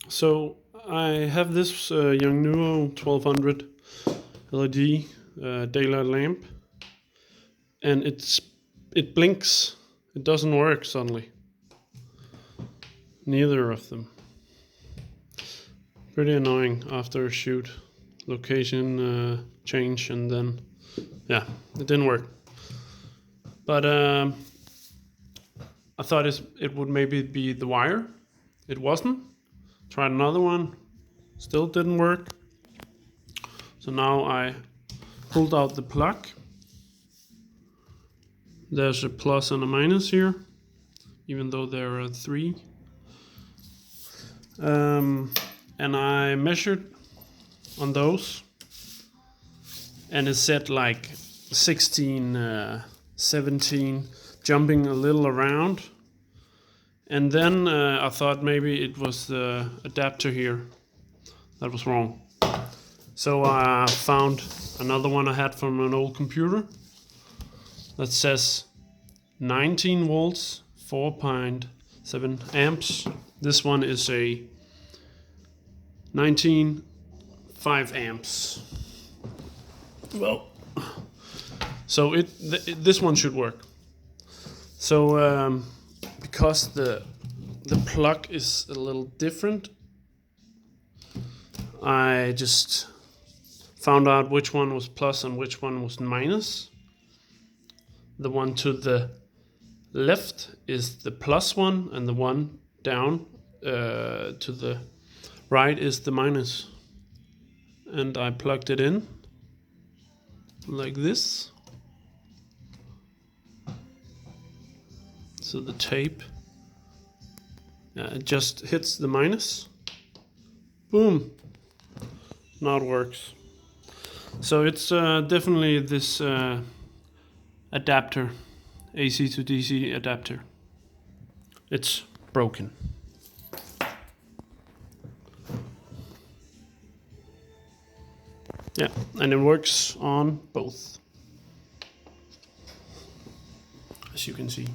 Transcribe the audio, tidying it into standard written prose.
So I have this Yongnuo 1200 LED daylight lamp, and it blinks. It doesn't work suddenly. Neither of them. Pretty annoying after a shoot. Location change, and then yeah, it didn't work. But I thought it would maybe be the wire. It wasn't. Tried another one, still didn't work. So now I pulled out the plug. There's a plus and a minus here, even though there are three. And I measured on those, and it said like 16, 17, jumping a little around. And then I thought maybe it was the adapter here. That was wrong. So I found another one I had from an old computer that says 19 volts, 4.7 amps. This one is a 19.5 amps. Well, so this one should work. So because the plug is a little different, I just found out which one was plus and which one was minus. The one to the left is the plus one, and the one down to the right is the minus. And I plugged it in like this. So the tape it just hits the minus. Boom. Now it works. So it's definitely this adapter, AC to DC adapter. It's broken. Yeah, and it works on both, as you can see.